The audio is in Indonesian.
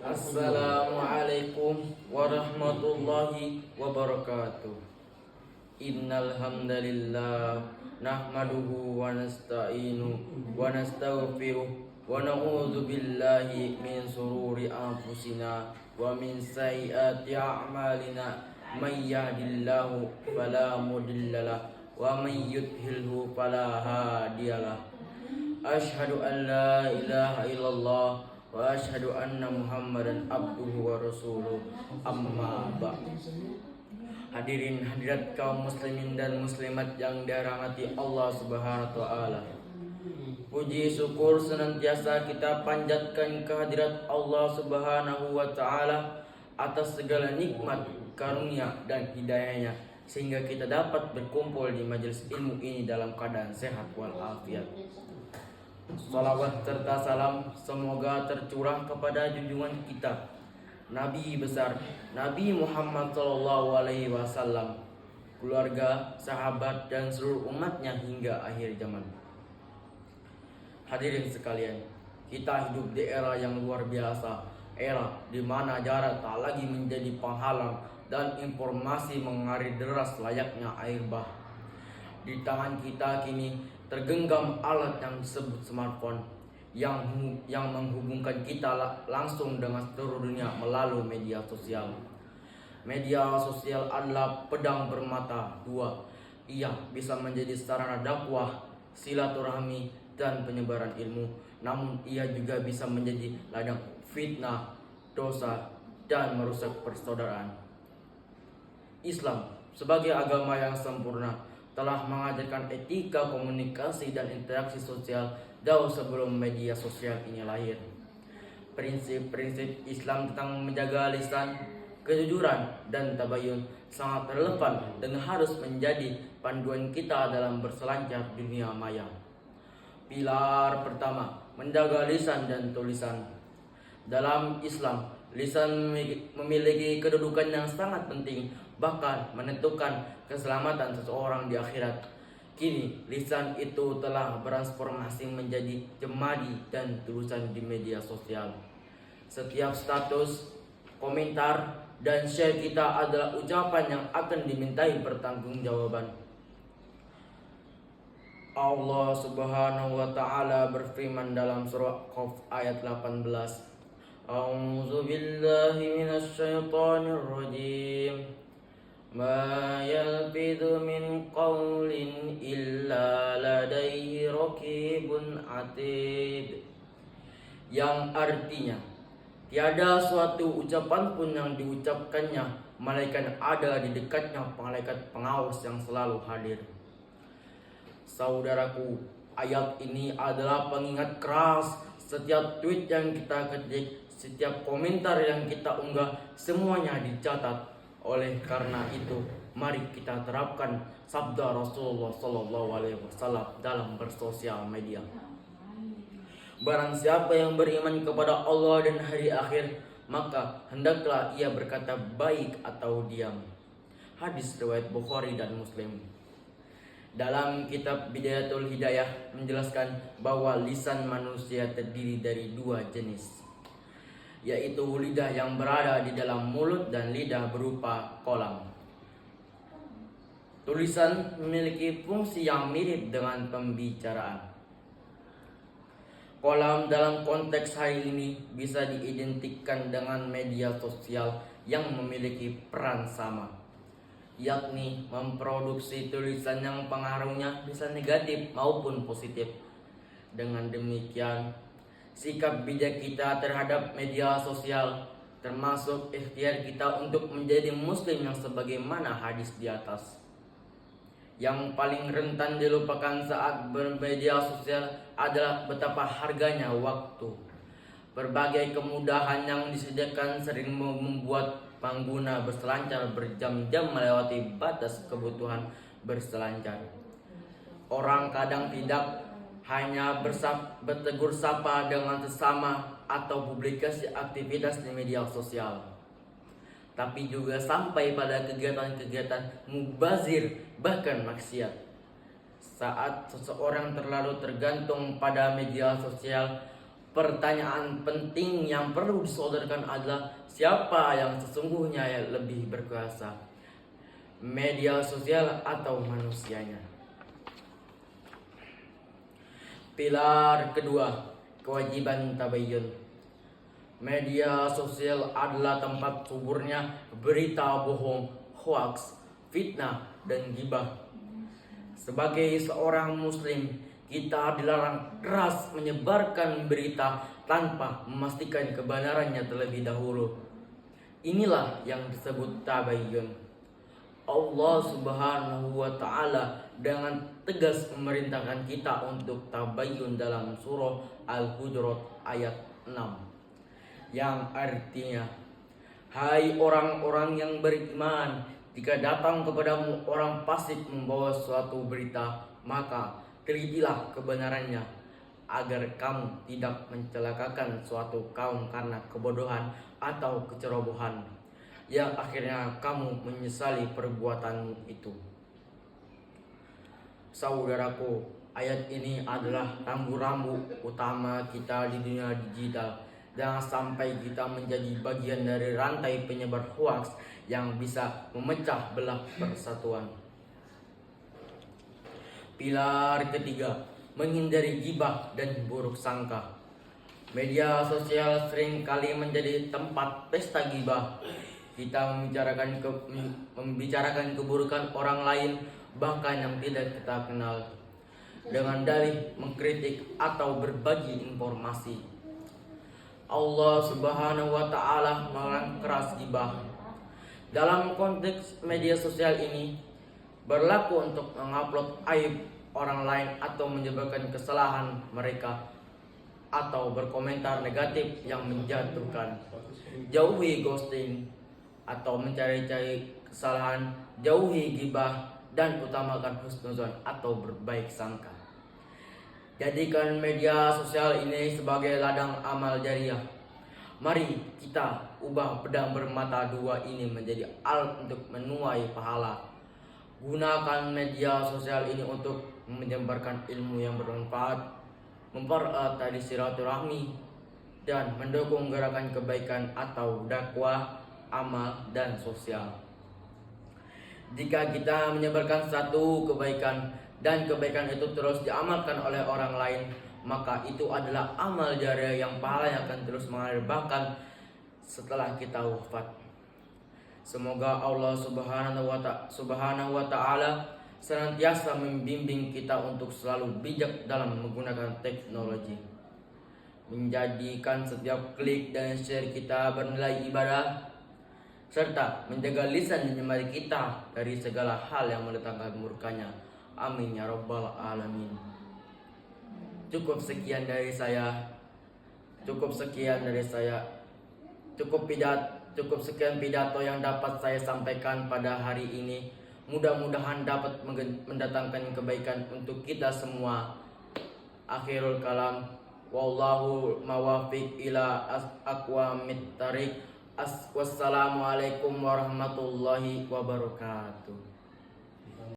Assalamualaikum warahmatullahi wabarakatuh. Innal hamdalillah nahmaduhu wa nasta'inu wa nastaghfiruh wa na'udzu billahi min sururi anfusina wa min sayyiati a'malina. May yahdihillahu fala mudhillalah wa may yudhlilhu fala hadiyalah. Asyhadu an la ilaha illallah wa asyhadu anna Muhammadan abduhu wa rasuluh. Amma ba'd. Hadirin hadirat kaum muslimin dan muslimat yang dirahmati Allah Subhanahu wa taala. Puji syukur senantiasa kita panjatkan kehadirat Allah Subhanahu wa taala atas segala nikmat, karunia dan hidayahnya sehingga kita dapat berkumpul di majelis ilmu ini dalam keadaan sehat walafiat. Salawat serta salam semoga tercurah kepada junjungan kita Nabi besar Nabi Muhammad SAW, keluarga, sahabat dan seluruh umatnya hingga akhir zaman. Hadirin sekalian, kita hidup di era yang luar biasa, era di mana jarak tak lagi menjadi penghalang dan informasi mengalir deras layaknya air bah. Di tangan kita kini tergenggam alat yang disebut smartphone yang menghubungkan kita langsung dengan seluruh dunia melalui media sosial. Media sosial adalah pedang bermata dua. Ia bisa menjadi sarana dakwah, silaturahmi dan penyebaran ilmu. Namun ia juga bisa menjadi ladang fitnah, dosa dan merusak persaudaraan. Islam sebagai agama yang sempurna telah mengajarkan etika komunikasi dan interaksi sosial jauh sebelum media sosial ini lahir. Prinsip-prinsip Islam tentang menjaga lisan, kejujuran, dan tabayun sangat relevan dan harus menjadi panduan kita dalam berselancar dunia maya. Pilar pertama, menjaga lisan dan tulisan. Dalam Islam, lisan memiliki kedudukan yang sangat penting, bahkan menentukan keselamatan seseorang di akhirat. Kini, lisan itu telah bertransformasi menjadi jemadi dan tulisan di media sosial. Setiap status, komentar, dan share kita adalah ucapan yang akan dimintai pertanggungjawaban. Allah Subhanahu wa taala berfirman dalam surah Qaf ayat 18. A'udzu billahi minasy syaithanir rajim. Ma yalfidhu min qawlin illa ladaihi raqibun atid. Yang artinya, tiada suatu ucapan pun yang diucapkannya malaikat ada di dekatnya malaikat pengawas yang selalu hadir. Saudaraku, ayat ini adalah pengingat keras. Setiap tweet yang kita ketik, setiap komentar yang kita unggah, semuanya dicatat. Oleh karena itu, mari kita terapkan sabda Rasulullah SAW dalam bersosial media. Barang siapa yang beriman kepada Allah dan hari akhir, maka hendaklah ia berkata baik atau diam. Hadis riwayat Bukhari dan Muslim. Dalam kitab Bidayatul Hidayah menjelaskan bahwa lisan manusia terdiri dari dua jenis, yaitu lidah yang berada di dalam mulut dan lidah berupa kolam. Tulisan memiliki fungsi yang mirip dengan pembicaraan. Kolam dalam konteks hari ini bisa diidentikan dengan media sosial yang memiliki peran sama, yakni memproduksi tulisan yang pengaruhnya bisa negatif maupun positif. Dengan demikian, sikap bijak kita terhadap media sosial termasuk ikhtiar kita untuk menjadi muslim yang sebagaimana hadis di atas. Yang paling rentan dilupakan saat bermedia sosial adalah betapa harganya waktu. Berbagai kemudahan yang disediakan sering membuat pengguna berselancar berjam-jam melewati batas kebutuhan berselancar. Orang kadang tidak hanya bertegur sapa dengan sesama atau publikasi aktivitas di media sosial, tapi juga sampai pada kegiatan-kegiatan mubazir bahkan maksiat. Saat seseorang terlalu tergantung pada media sosial, Pertanyaan penting yang perlu disodorkan adalah siapa yang sesungguhnya yang lebih berkuasa, media sosial atau manusianya? Pilar kedua, kewajiban tabayyun. Media sosial adalah tempat suburnya berita bohong, hoaks, fitnah, dan gibah. Sebagai seorang muslim, kita dilarang keras menyebarkan berita tanpa memastikan kebenarannya terlebih dahulu. Inilah yang disebut tabayyun. Allah Subhanahu wa Ta'ala dengan tegas memerintahkan kita untuk tabayyun dalam surah Al-Hujurat ayat 6, yang artinya, hai orang-orang yang beriman, jika datang kepadamu orang fasik membawa suatu berita, maka telitilah kebenarannya, agar kamu tidak mencelakakan suatu kaum karena kebodohan atau kecerobohan, yang akhirnya kamu menyesali perbuatanmu itu. Saudaraku, ayat ini adalah rambu-rambu utama kita di dunia digital. Jangan sampai kita menjadi bagian dari rantai penyebar hoaks yang bisa memecah belah persatuan. Pilar ketiga, menghindari gibah dan buruk sangka. Media sosial sering kali menjadi tempat pesta gibah. Kita membicarakan keburukan orang lain, bahkan yang tidak kita kenal, dengan dalih mengkritik atau berbagi informasi. Allah Subhanahu wa Ta'ala melarang keras gibah. Dalam konteks media sosial ini berlaku untuk mengupload aib orang lain atau menyebarkan kesalahan mereka atau berkomentar negatif yang menjatuhkan. Jauhi ghosting atau mencari-cari kesalahan, jauhi gibah, dan utamakan husnuzon atau berbaik sangka. Jadikan media sosial ini sebagai ladang amal jariah. Mari kita ubah pedang bermata dua ini menjadi alat untuk menuai pahala. Gunakan media sosial ini untuk menyebarkan ilmu yang bermanfaat, mempererat tali silaturahmi, dan mendukung gerakan kebaikan atau dakwah, amal, dan sosial. Jika kita menyebarkan satu kebaikan dan kebaikan itu terus diamalkan oleh orang lain, maka itu adalah amal jariah yang pahalanya akan terus mengalir bahkan setelah kita wafat. Semoga Allah Subhanahu wa Ta'ala senantiasa membimbing kita untuk selalu bijak dalam menggunakan teknologi, menjadikan setiap klik dan share kita bernilai ibadah, serta menjaga lisan dan jemari kita dari segala hal yang mendatangkan murkanya. Amin ya rabbal alamin. Cukup sekian dari saya. Cukup sekian pidato yang dapat saya sampaikan pada hari ini. Mudah-mudahan dapat mendatangkan kebaikan untuk kita semua. Akhirul kalam, wallahu mawafiq ila aqwamit thariq. Wassalamualaikum warahmatullahi wabarakatuh.